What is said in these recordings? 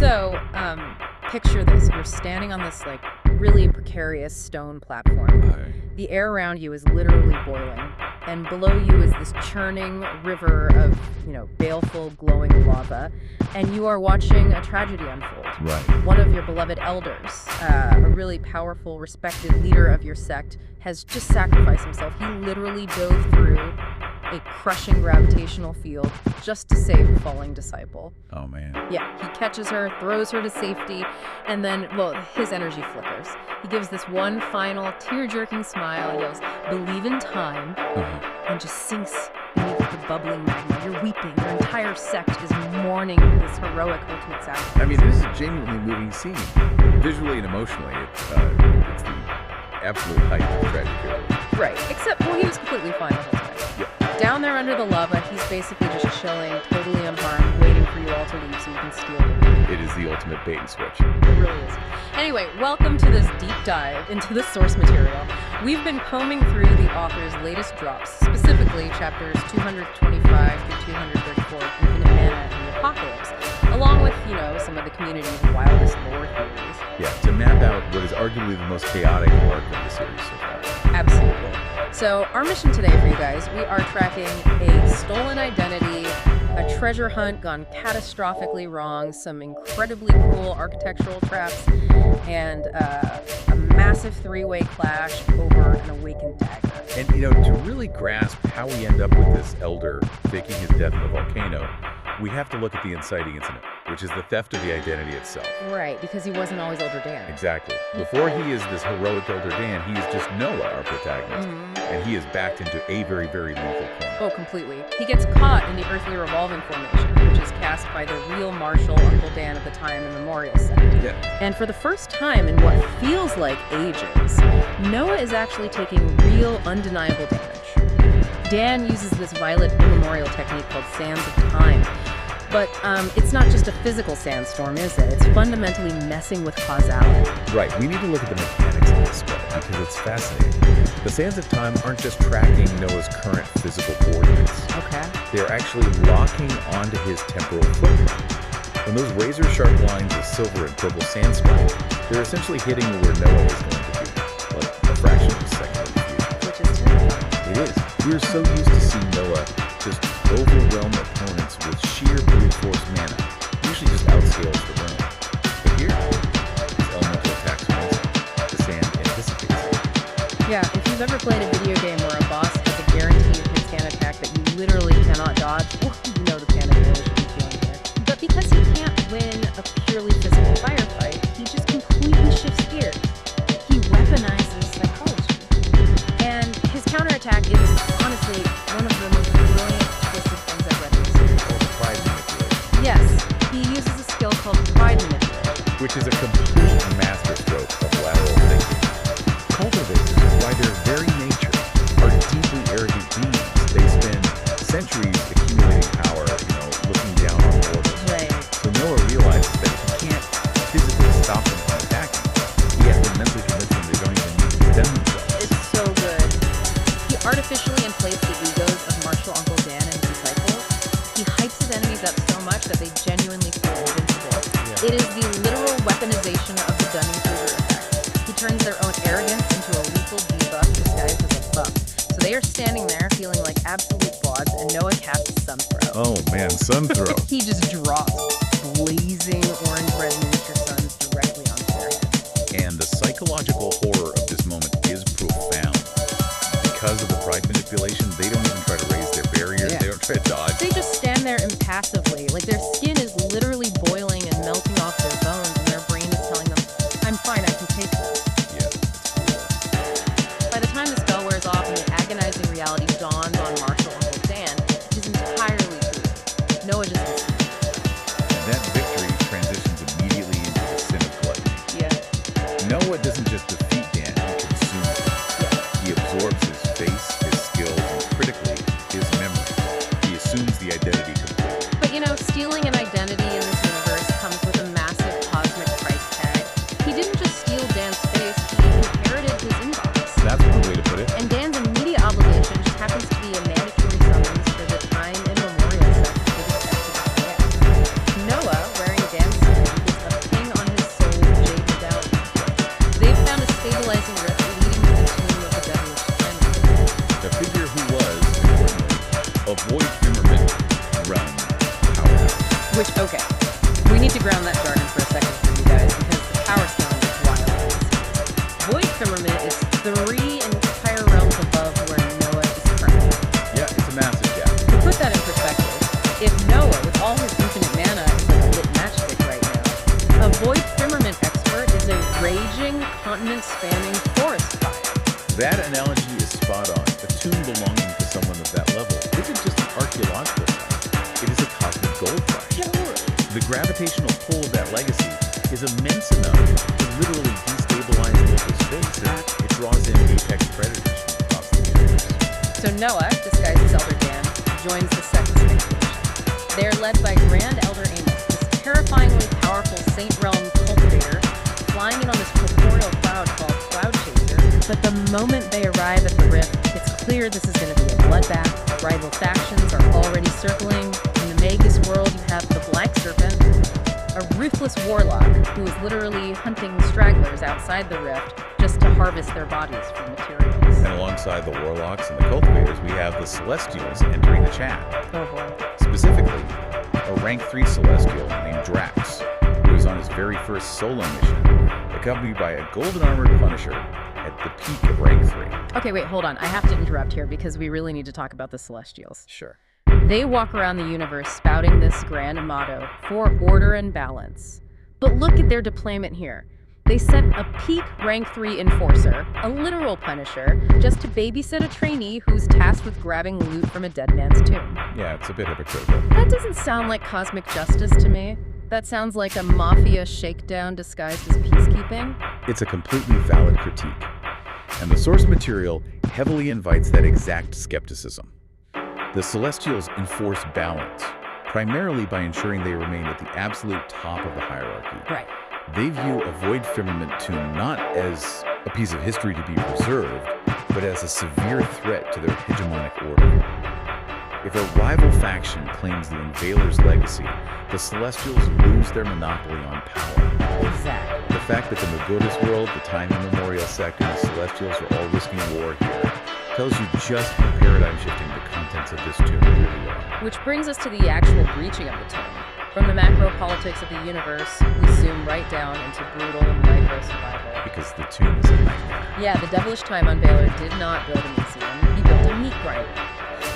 So, picture this. You're standing on this, like, really precarious stone platform. Right. The air around you is literally boiling, and below you is this churning river of, baleful, glowing lava, and you are watching a tragedy unfold. Right. One of your beloved elders, a really powerful, respected leader of your sect, has just sacrificed himself. He literally dove through a crushing gravitational field just to save a falling disciple. Oh, man. Yeah, he catches her, throws her to safety, and then, his energy flickers. He gives this one final tear-jerking smile, yells, "Believe in time," and just sinks beneath the bubbling magma. You're weeping. Your entire sect is mourning this heroic ultimate sacrifice. I mean, this is a genuinely moving scene. Visually and emotionally, it's the absolute height of tragic heroism. Right, except, he was completely fine the whole time. Yeah. Down there under the lava, he's basically just chilling, totally unharmed, waiting for you all to leave so you can steal him. It is the ultimate bait and switch. It really is. Anyway, welcome to this deep dive into the source material. We've been combing through the author's latest drops, specifically chapters 225 through 234, Infinite Mana and the Apocalypse, along with, some of the community's wildest lore theories. Yeah, to map out what is arguably the most chaotic arc of the series so far. Absolutely. So our mission today for you guys, we are tracking a stolen identity, a treasure hunt gone catastrophically wrong, some incredibly cool architectural traps, and a massive three-way clash over an awakened dagger. And, to really grasp how we end up with this elder faking his death in a volcano, we have to look at the inciting incident, which is the theft of the identity itself. Right, because he wasn't always Elder Dan. Exactly. Before he is this heroic Elder Dan, he is just Noah, our protagonist, and he is backed into a very, very lethal corner. Oh, completely. He gets caught in the earthly revolving formation, which is cast by the real martial Uncle Dan of the time in Memorial Sect. Yeah. And for the first time in what feels like ages, Noah is actually taking real, undeniable damage. Dan uses this violent immemorial technique called Sands of Time. But it's not just a physical sandstorm, is it? It's fundamentally messing with causality. Right, we need to look at the mechanics of this spell because it's fascinating. The Sands of Time aren't just tracking Noah's current physical coordinates. Okay. They're actually locking onto his temporal footprint. When those razor-sharp lines of silver and purple sandstone, they're essentially hitting where Noah is going to be, like a fraction of a second in the future. Which is terrifying. It is. We're so used to seeing Noah just overwhelm opponents with sheer brute force mana, usually just outscales the room. But here, his elemental attacks are missing. The sand anticipates. Yeah, if you've ever played a video game where a boss has a guaranteed hit scan attack that you literally cannot dodge, you know the panic really should be feeling here. But because he can't win a purely physical firefight, he just completely shifts gears. He weaponizes psychology. And his counterattack is honestly one of the most brilliant twisted things I've read in the series. Or pride manipulation, Yes, he uses a skill called pride manipulation. which is a complete masterstroke of lateral thinking. Cultivators, by their very nature, are deeply arrogant beings. They spend centuries accumulating power, looking down on mortals. Right. So Noah realizes that he can't physically stop them from attacking. He has to mentally convince them they don't even need to defend themselves. It's so good. He artificially inflates the egos of martial Uncle Dan and his disciples. He hypes his enemies up so much that they genuinely feel invincible. Yeah. It is the literal weaponization of the Dunning-Kruger effect. He turns their own arrogance into a lethal debuff disguised as a buff. So they are standing there feeling like absolute bods, and Noah casts Sunthrow. Oh man, Sunthrow. He just drops blazing orange red miniature suns directly onto their heads. And the psychological horror of this moment is profound. Because of the pride manipulation, they don't even try to raise their barriers. Yeah. They don't try to dodge. They just stand there impassively, like their skin is literally boiling and melting off their bones, and their brain is telling them, "I'm fine, I can take this." Yeah, it's real. By the time the spell wears off and the agonizing reality dawns on Marshall Uncle Dan, it is entirely true. Noah just isn't. And that victory transitions immediately into the sin of gluttony. Yeah. Noah doesn't just defeat Dan, he consumes him. He absorbs his face, his skills, and critically, his memory. He assumes the identity completely. But stealing an identity need to ground that jargon for a second for you guys because the power scaling is wild. Void firmament is 3 entire realms above where Noah is currently. Yeah, it's a massive gap. To put that in perspective, if Noah, with all his infinite mana, is like a lit matchstick right now, a void firmament expert is a raging, continent-spanning forest fire. That analogy is spot on. A tomb belonging to someone of that level isn't just an archaeological site. It is a cosmic gold rush. The gravitational pull of that legacy is immense enough to literally destabilize local space, and it draws in apex predators from across the universe. So Noah, disguised as Elder Dan, joins the Sect expedition. They're led by Grand Elder Amos, this terrifyingly powerful Saint Realm cultivator, flying in on this corporeal cloud called Cloud Chaser. But the moment they arrive at the rift, it's clear this is going to be a bloodbath. Rival factions are already circling. In the Magus world, you have the Black Serpent, a ruthless warlock who is literally hunting stragglers outside the rift just to harvest their bodies for materials. And alongside the warlocks and the cultivators, we have the Celestials entering the chat. Oh boy. Specifically, a rank 3 Celestial named Drax, who is on his very first solo mission, accompanied by a golden armored Punisher at the peak of rank 3. Okay, wait, hold on. I have to interrupt here because we really need to talk about the Celestials. Sure. They walk around the universe spouting this grand motto for order and balance. But look at their deployment here. They sent a peak rank 3 enforcer, a literal Punisher, just to babysit a trainee who's tasked with grabbing loot from a dead man's tomb. Yeah, it's a bit hypocritical. That doesn't sound like cosmic justice to me. That sounds like a mafia shakedown disguised as peacekeeping. It's a completely valid critique. And the source material heavily invites that exact skepticism. The Celestials enforce balance, primarily by ensuring they remain at the absolute top of the hierarchy. Right. They view a void firmament tomb not as a piece of history to be preserved, but as a severe threat to their hegemonic order. If a rival faction claims the Invader's legacy, the Celestials lose their monopoly on power. Exactly. The fact that the Magodas world, the time immemorial Sect, and the Celestials are all risking war here tells you just how paradigm-shifting the contents of this tomb really are. Which brings us to the actual breaching of the tomb. From the macro politics of the universe, we zoom right down into brutal micro survival. Because the tomb is a nightmare. Yeah, the devilish time unveiler did not build a museum, he built a meat grinder.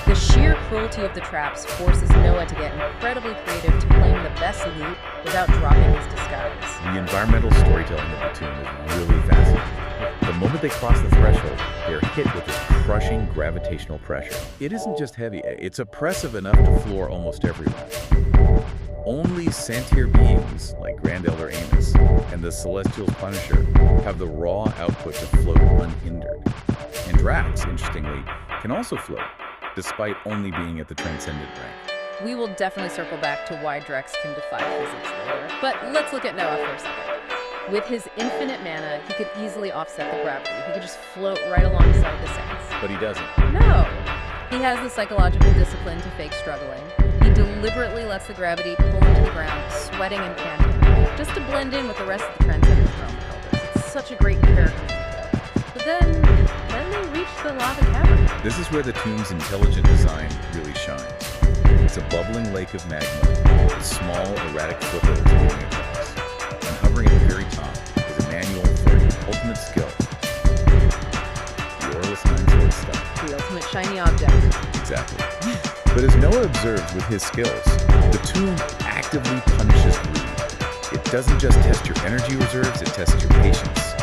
The sheer cruelty of the traps forces Noah to get incredibly creative to claim the best loot without dropping his disguise. The environmental storytelling of the tomb is really fascinating. The moment they cross the threshold, they're hit with this crushing gravitational pressure. It isn't just heavy, it's oppressive enough to floor almost everyone. Only sentient beings like Grand Elder Amos and the Celestial's Punisher have the raw output to float unhindered. And Drax, interestingly, can also float, despite only being at the Transcendent rank. We will definitely circle back to why Drax can defy physics later. But let's look at Noah for a second. With his infinite mana, he could easily offset the gravity. He could just float right alongside the Saints. But he doesn't. No! He has the psychological discipline to fake struggling. He deliberately lets the gravity pull him to the ground, sweating and panting, just to blend in with the rest of the Transcendent Realm elders. It's such a great character detail. But then they reach the lava cavern. This is where the tomb's intelligent design really shines. It's a bubbling lake of magma, with small, erratic footholds leading across. And hovering at the very top is a manual for ultimate skill. The Auraless Nine Swords Style. The ultimate shiny object. Exactly. But as Noah observes with his skills, the tomb actively punishes greed. It doesn't just test your energy reserves, it tests your patience.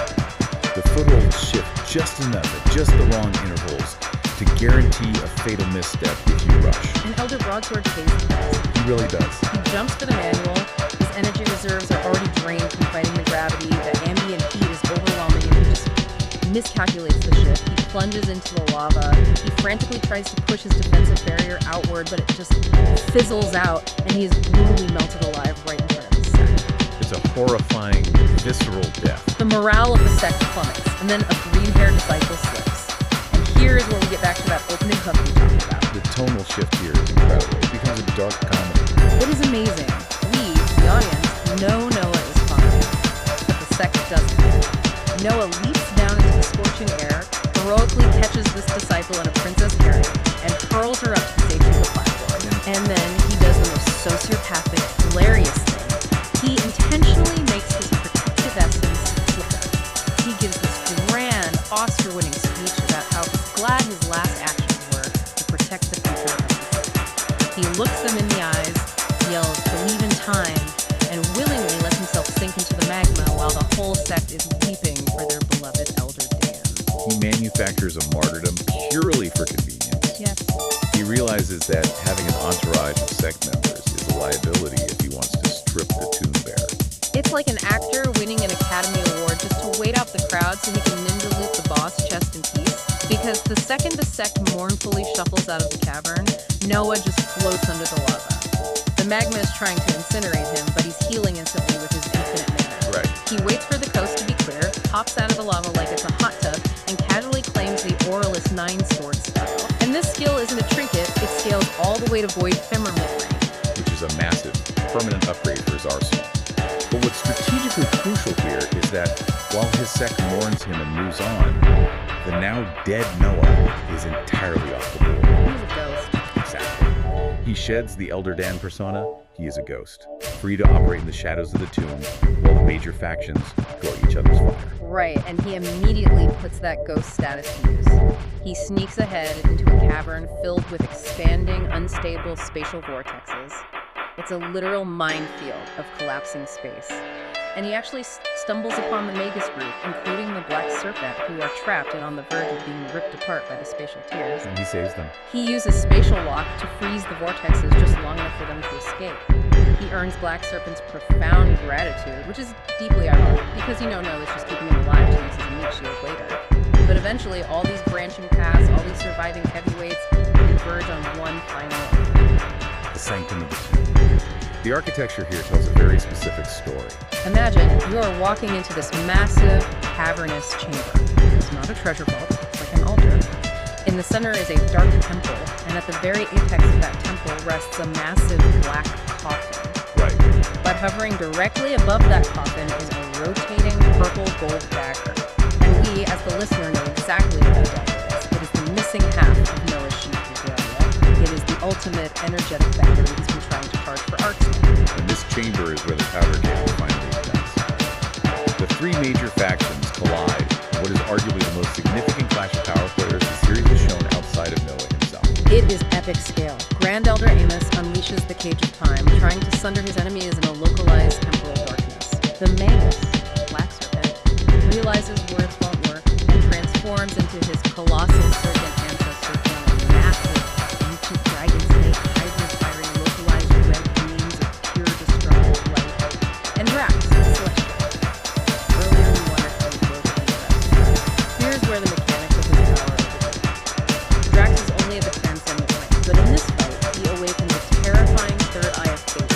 The footholds shift just enough at just the wrong intervals to guarantee a fatal misstep if you rush. And Elder Broadsword pays the price. He really does. He jumps for the manual. His energy reserves are already drained from fighting the gravity. The ambient heat is overwhelming and he just miscalculates the ship. He plunges into the lava. He frantically tries to push his defensive barrier outward, but it just fizzles out and he is brutally melted alive right in front of the Sect. It's a horrifying, visceral death. The morale of the Sect plummets, and then a green-haired disciple slips. And here is where we get back to that opening hook we talked about. The tonal shift here is incredible. It becomes a dark comedy. It is amazing. We, the audience, know Noah is fine, but the Sect doesn't. Noah leaps down into the scorching air, heroically catches this disciple in a princess carriage, and hurls her up to the safety of the platform. And then he does the most sociopathic, hilarious thing. He Oscar-winning speech about how glad his last actions were to protect the future of the Sect. He looks them in the eyes, yells, "Believe in time," and willingly lets himself sink into the magma while the whole Sect is weeping for their beloved Elder Dan. He manufactures a martyrdom purely for convenience. Yes. He realizes that having an entourage of Sect members is a liability if he wants to strip the tomb bare. It's like an actor winning an Academy Award just to wait out the crowd so he can ninja loot the boss chest in peace. Because the second the Sect mournfully shuffles out of the cavern, Noah just floats under the lava. The magma is trying to incinerate him, but he's healing instantly with his infinite mana. Right. He waits for the coast to be clear, hops out of the lava like it's a hot tub, and casually claims the Auraless Nine Swords Style. And this skill isn't a trinket, it scales all the way to void ephemeral range. Which is a massive, permanent upgrade for his arsenal. But what's strategically crucial here is that while his Sect mourns him and moves on, the now dead Noah is entirely off the board. He's a ghost. Exactly. He sheds the Elder Dan persona, he is a ghost, free to operate in the shadows of the tomb while the major factions go at each other's fire. Right, and he immediately puts that ghost status to use. He sneaks ahead into a cavern filled with expanding, unstable spatial vortexes. It's a literal minefield of collapsing space. And he actually stumbles upon the Magus group, including the Black Serpent, who are trapped and on the verge of being ripped apart by the spatial tears. And he saves them. He uses spatial lock to freeze the vortexes just long enough for them to escape. He earns Black Serpent's profound gratitude, which is deeply ironic, because Noah's just keeping him alive to use as a meat shield later. But eventually, all these branching paths, all these surviving heavyweights, converge on one final end. The sanctum of the tomb. The architecture here tells a very specific story. Imagine you are walking into this massive, cavernous chamber. It's not a treasure vault, it's like an altar. In the center is a dark temple, and at the very apex of that temple rests a massive black coffin. Right. But hovering directly above that coffin is a rotating purple gold dagger. And we, as the listener, know exactly what that dagger is. It is the missing half of Noah's sheath regalia. It is the ultimate energetic battery he's been trying to charge for arcs. And this chamber is where the powder keg finally ignites. The three major factions collide in what is arguably the most significant clash of power players the series has shown outside of Noah himself. It is epic scale. Grand Elder Amos unleashes the Cage of Time, trying to sunder his enemies in a localized temporal darkness. The Magus, Black Serpent, realizes words won't work and transforms into his colossal serpent ancestor form of massive, ancient dragon snake, hybrid-firing localized red beams of pure destructive light. And Drax, the Celestial. Earlier we wondered how he broke into that. Here's where the mechanics of his power overtake. Drax is only at the transcendent rank, but in this fight, he awakens a terrifying third eye of fate.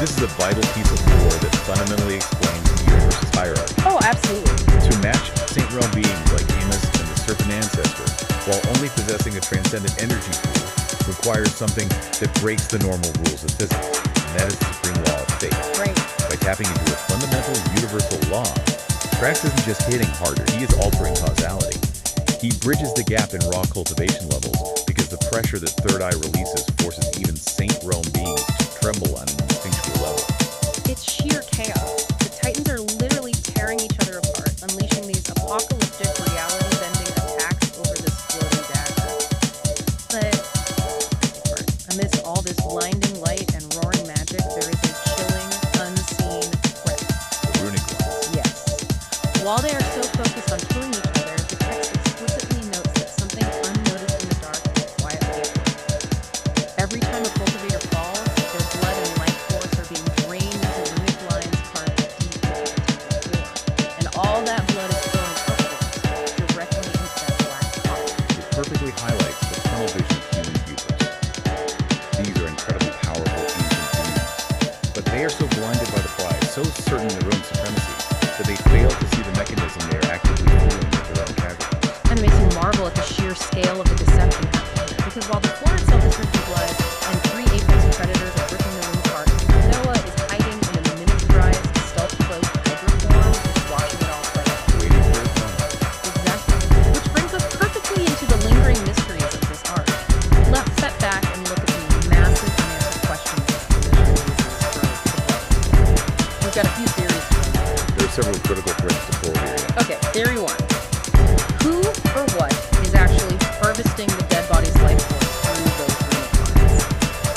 This is a vital piece of lore that fundamentally explains the universe's hierarchy. Oh, absolutely. To match Saint Realm beings like Amos and the Serpent Ancestor, while only possessing a transcendent energy pool, requires something that breaks the normal rules of physics, and that is the supreme law of fate. Right. By tapping into a fundamental universal law, Drax isn't just hitting harder, he is altering causality. He bridges the gap in raw cultivation levels because the pressure that Third Eye releases forces even Saint Realm beings to tremble on an instinctual level. It's sheer chaos. The Titans are literally tearing each other apart, unleashing these apocalyptic, reality-bending attacks over this floating dagger. But amidst all this blinding light and roaring magic, there is a chilling, unseen threat. The runic ones. Yes. While they are so focused on killing each other, the text explicitly notes that something unnoticed in the dark is quietly at work. Every time a cultivator falls, their blood and life force are being drained into runic lines carved deep into the temple floor. And all that blood is flowing upwards, directly into that black coffin. It perfectly highlights the tunnel vision of human hubris. These are incredibly powerful ancient beings, but they are so blinded by the pride, so certain in their own supremacy, that they fail to see the mechanism they are actively fueling with their own casualties. And it makes you marvel at the sheer scale of the deception happening here. Because while the floor itself is drinking blood and three apex predators are ripping the room apart, Noah is hiding in a miniaturized, stealth-cloaked hydra form, just watching it all play out. Waiting for its moment. Exactly. Which brings us perfectly into the lingering mysteries of this arc. Let's step back and look at the massive unanswered questions this collision raises for today. We've got a few theories to run through. There are several critical threads to pull here. Okay, theory one. Who or what is actually harvesting the dead body's life force through those runic lines?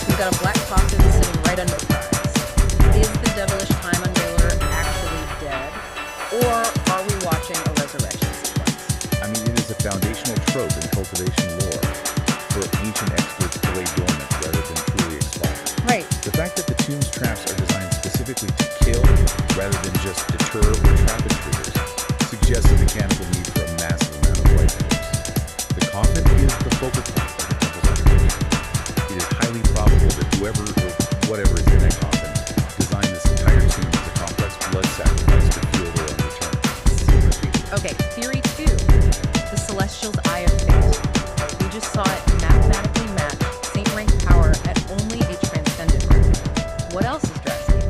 We've got a black coffin sitting right under the prize. Is the devilish time unveiler actually dead? Or are we watching a resurrection sequence? I mean, it is a foundational trope in cultivation lore for ancient experts to lay dormant rather than truly expire. Right. The fact that the tomb's traps are designed specifically to kill rather than just deter or trap intruders suggests a mechanical need for a massive amount of life force. The coffin is the focal point of the temple's operation. It is highly probable that whoever or whatever is in that coffin designed this entire tomb as a complex blood sacrifice to fuel their own return. Okay, theory 2. The Celestial's Eye of Fate. We just saw it mathematically match Saint rank power at only a transcendent rank. What else is drastic?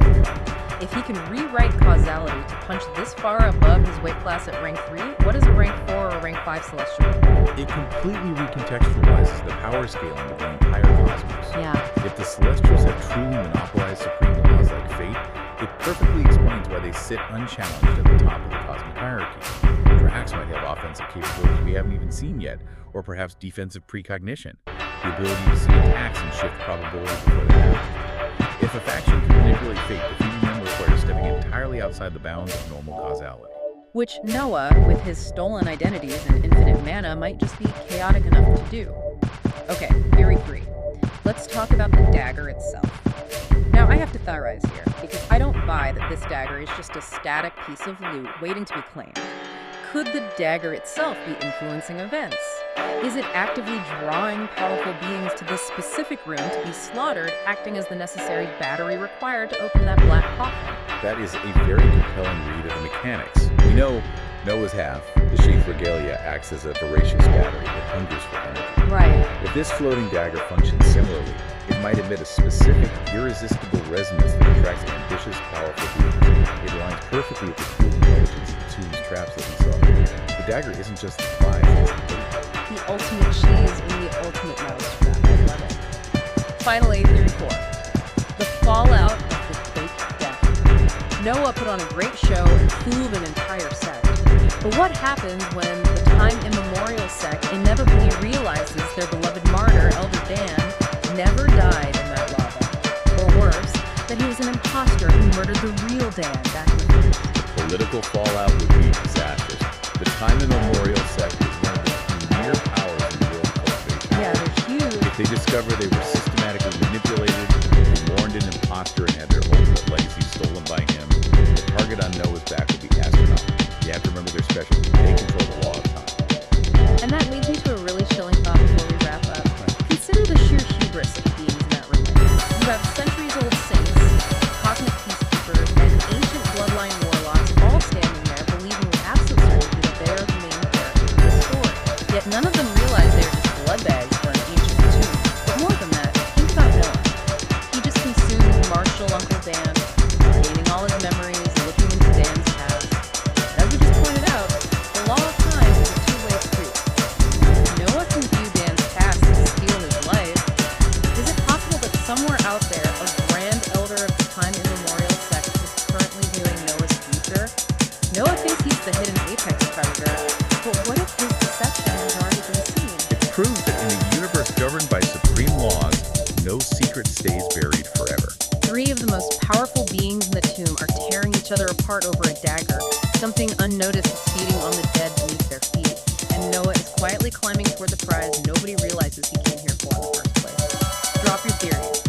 If he can rewrite causality to punch this far above his weight class at rank 3, what is a rank 4 or rank 5 Celestial? It completely recontextualizes the power scaling of the entire cosmos. Yeah. If the Celestials have truly monopolized supreme laws like fate, it perfectly explains why they sit unchallenged at the top of the cosmic hierarchy. Drax might have offensive capabilities we haven't even seen yet, or perhaps defensive precognition, the ability to see attacks and shift probability before they happen. If a faction can manipulate fate, defeating them requires stepping entirely outside the bounds of normal causality. Which Noah, with his stolen identities and infinite mana, might just be chaotic enough to do. Okay, theory 3. Let's talk about the dagger itself. Now, I have to theorize here, because I don't buy that this dagger is just a static piece of loot waiting to be claimed. Could the dagger itself be influencing events? Is it actively drawing powerful beings to this specific room to be slaughtered, acting as the necessary battery required to open that black coffin? That is a very compelling read of the mechanics. We know Noah's half, the Sheath Regalia, acts as a voracious battery that hungers for energy. Right. If this floating dagger functions similarly, it might emit a specific, irresistible resonance that attracts ambitious, powerful beings. It aligns perfectly with the cool intelligence of the tomb's traps that we saw. The dagger isn't just the prize, it's the bait. The ultimate cheese in the ultimate mousetrap. I love it. Finally, theory 4. The fallout of the fake death. Noah put on a great show and fooled an entire sect. But what happens when the time immemorial sect inevitably realizes their beloved martyr, Elder Dan, never died in that lava? Or worse, that he was an imposter who murdered the real Dan back in the past. Political fallout would be disastrous. The time immemorial sect is one of the premier powers in world cultivation. Yeah, they're huge. If they discover they were systematically manipulated, they warned an imposter and had their ultimate legacy stolen by him, the target on Noah's back would be astronomical. You have to remember their specialty. They control the law of time. And that leads me to a really chilling thought before we wrap up. Consider the sheer hubris of beings in that room. You have centuries-old saints, cosmic peacekeepers, and ancient bloodline warlocks all standing there believing with absolute certainty that they are the main characters of the story. Yet none of them realize they are just blood bags for an ancient tomb. But more than that, think about Noah. He just consumed martial Uncle Dan, gaining all his memories, looking into Dan's past. As we just pointed out, the law of time is a two-way street. Noah can view Dan's past to steal his life. Is it possible that somewhere out there, a grand elder of the time immemorial sect is currently viewing Noah's future? Noah thinks he's the hidden apex predator, but what if his deception has already been seen? It proves that in a universe governed by supreme laws, no secret stays buried forever. 3 of the most powerful beings in the tomb are tearing each other apart over a dagger. Something unnoticed is feeding on the dead beneath their feet. And Noah is quietly climbing toward the prize nobody realizes he came here for in the first place. Drop your theories.